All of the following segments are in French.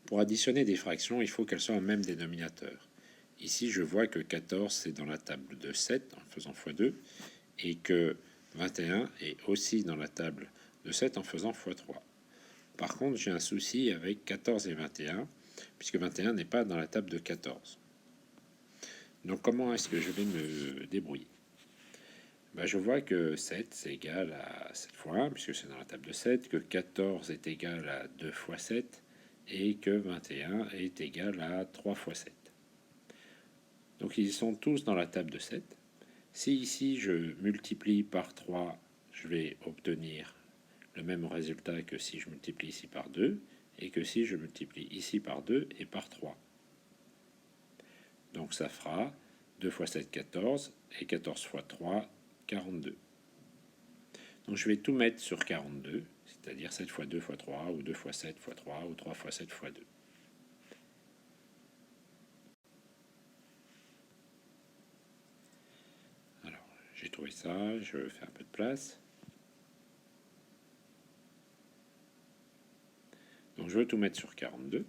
Pour additionner des fractions, il faut qu'elles soient au même dénominateur. Ici, je vois que 14, c'est dans la table de 7 en faisant x2, et que 21 est aussi dans la table de 7 en faisant x3. Par contre, j'ai un souci avec 14 et 21, puisque 21 n'est pas dans la table de 14. Donc comment est-ce que je vais me débrouiller? Je vois que 7 c'est égal à 7 fois 1, puisque c'est dans la table de 7, que 14 est égal à 2 fois 7, et que 21 est égal à 3 fois 7. Donc ils sont tous dans la table de 7. Si ici je multiplie par 3, je vais obtenir le même résultat que si je multiplie ici par 2, et que si je multiplie ici par 2 et par 3. Donc ça fera 2 fois 7, 14, et 14 fois 3, 42. Donc je vais tout mettre sur 42, c'est-à-dire 7 fois 2 fois 3, ou 2 fois 7 fois 3, ou 3 fois 7 fois 2. Alors, j'ai trouvé ça, je fais un peu de place. Donc je veux tout mettre sur 42.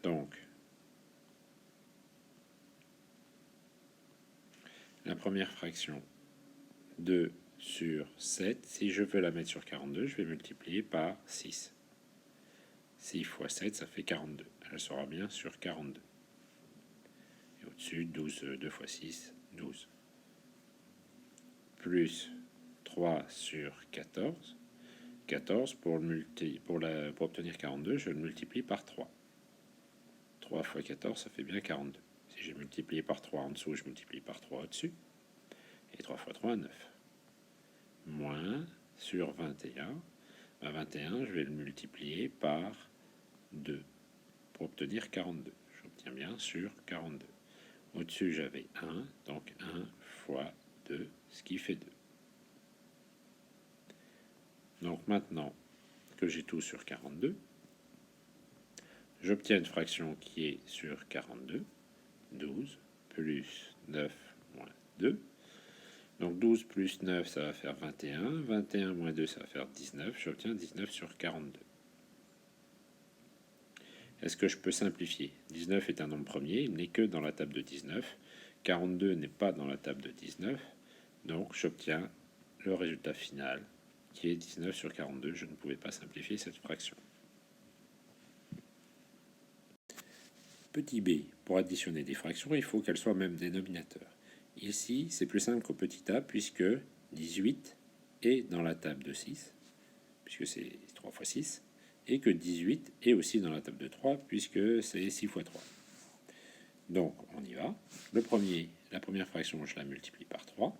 Donc, la première fraction, 2 sur 7, si je veux la mettre sur 42, je vais multiplier par 6. 6 fois 7, ça fait 42. Elle sera bien sur 42. Et au-dessus, 12, 2 fois 6, 12. Plus 3 sur 14. 14, pour obtenir 42, je le multiplie par 3. 3 fois 14, ça fait bien 42. Si j'ai multiplié par 3 en dessous, je multiplie par 3 au-dessus. Et 3 fois 3, 9. Moins sur 21. 21, je vais le multiplier par 2 pour obtenir 42. J'obtiens bien sur 42. Au-dessus, j'avais 1, donc 1 fois 2, ce qui fait 2. Donc maintenant que j'ai tout sur 42, j'obtiens une fraction qui est sur 42, 12 plus 9 moins 2. Donc 12 plus 9, ça va faire 21. 21 moins 2, ça va faire 19. J'obtiens 19 sur 42. Est-ce que je peux simplifier? 19 est un nombre premier, il n'est que dans la table de 19. 42 n'est pas dans la table de 19. Donc j'obtiens le résultat final, qui est 19 sur 42. Je ne pouvais pas simplifier cette fraction. Petit b, pour additionner des fractions, il faut qu'elles soient au même dénominateur. Ici, c'est plus simple qu'au petit a, puisque 18 est dans la table de 6, puisque c'est 3 fois 6, et que 18 est aussi dans la table de 3, puisque c'est 6 fois 3. Donc, on y va. La première fraction, je la multiplie par 3.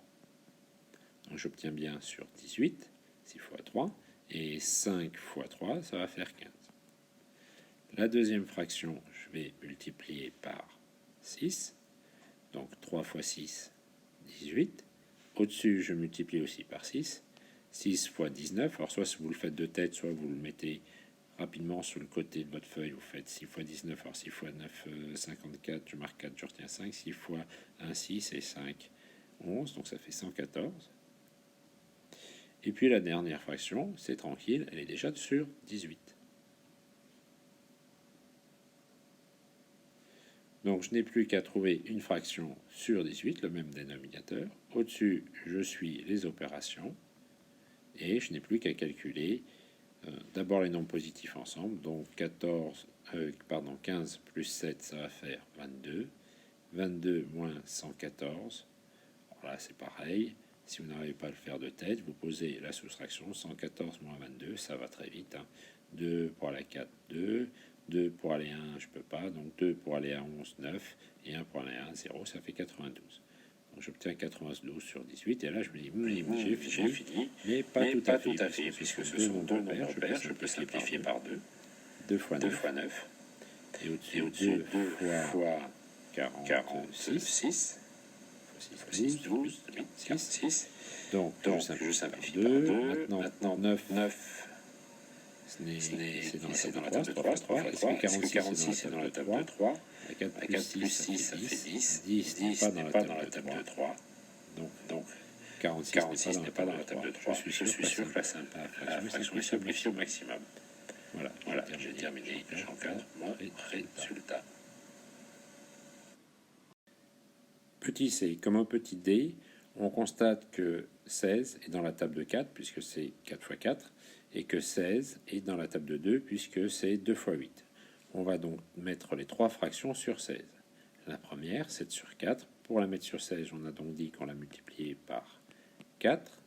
Donc, j'obtiens bien sur 18, 6 fois 3, et 5 fois 3, ça va faire 15. La deuxième fraction, je vais multiplier par 6. Donc 3 fois 6, 18. Au-dessus, je multiplie aussi par 6. 6 fois 19. Alors soit vous le faites de tête, soit vous le mettez rapidement sur le côté de votre feuille. Vous faites 6 fois 19. Alors 6 fois 9, 54. Je marque 4, je retiens 5. 6 fois 1, 6 et 5, 11. Donc ça fait 114. Et puis la dernière fraction, c'est tranquille, elle est déjà sur 18. Donc je n'ai plus qu'à trouver une fraction sur 18, le même dénominateur. Au-dessus, je suis les opérations. Et je n'ai plus qu'à calculer d'abord les nombres positifs ensemble. Donc 15 plus 7, ça va faire 22. 22 moins 114. Alors là, c'est pareil. Si vous n'arrivez pas à le faire de tête, vous posez la soustraction. 114 moins 22, ça va très vite. 2 pour aller à 4, 2. 2 pour aller à 1, je ne peux pas. Donc 2 pour aller à 11, 9. Et 1 pour aller à 1, 0, ça fait 92. Donc j'obtiens 92 sur 18. Et là, je me dis, j'ai fini. Mais pas tout à fait, puisque ce sont deux nombres pairs. Je peux simplifier par 2. 2 fois 9. Et au-dessus, 2 fois 46. 12, 46. Donc je simplifie par 2. Maintenant 9. C'est dans la table de 3. Est-ce que 46 est dans la table de 3? 4 plus 6, ça fait 10. 10 n'est pas dans la table de 3. Donc 46 n'est pas dans la table de 3. Je suis sûr que la fraction est simplifiée au maximum. Voilà, j'ai terminé. J'encadre mon résultat. Petit c, comme un petit d, on constate que 16 est dans la table de 4, puisque c'est 4 fois 4, et que 16 est dans la table de 2, puisque c'est 2 fois 8. On va donc mettre les trois fractions sur 16. La première, 7 sur 4. Pour la mettre sur 16, on a donc dit qu'on l'a multiplié par 4.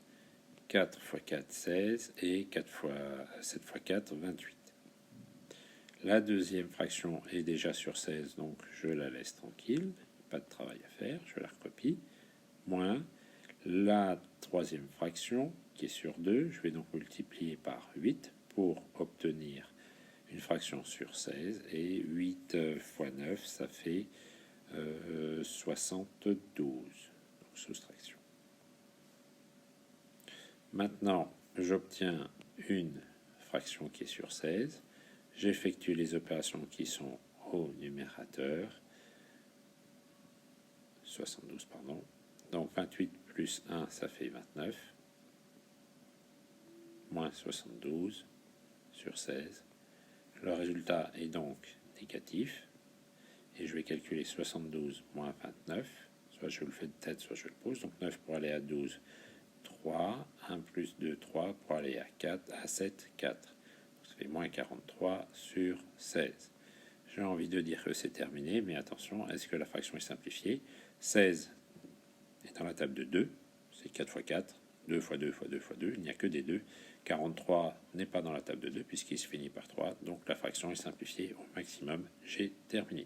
4 fois 4, 16, et 7 fois 4, 28. La deuxième fraction est déjà sur 16, donc je la laisse tranquille. Pas de travail à faire, je la recopie. Moins la troisième fraction, qui est sur 2, je vais donc multiplier par 8 pour obtenir une fraction sur 16. Et 8 fois 9, ça fait 72. Donc, soustraction. Maintenant, j'obtiens une fraction qui est sur 16. J'effectue les opérations qui sont au numérateur. 72, pardon. Donc 28 plus 1, ça fait 29. Moins 72 sur 16. Le résultat est donc négatif. Et je vais calculer 72 moins 29. Soit je le fais de tête, soit je le pose. Donc 9 pour aller à 12, 3. 1 plus 2, 3 pour aller à 4, à 7, 4. Donc ça fait moins 43 sur 16. J'ai envie de dire que c'est terminé, mais attention, est-ce que la fraction est simplifiée? 16 est dans la table de 2, c'est 4 fois 4, 2 fois 2 fois 2 fois 2, il n'y a que des 2. 43 n'est pas dans la table de 2 puisqu'il se finit par 3, donc la fraction est simplifiée au maximum. J'ai terminé.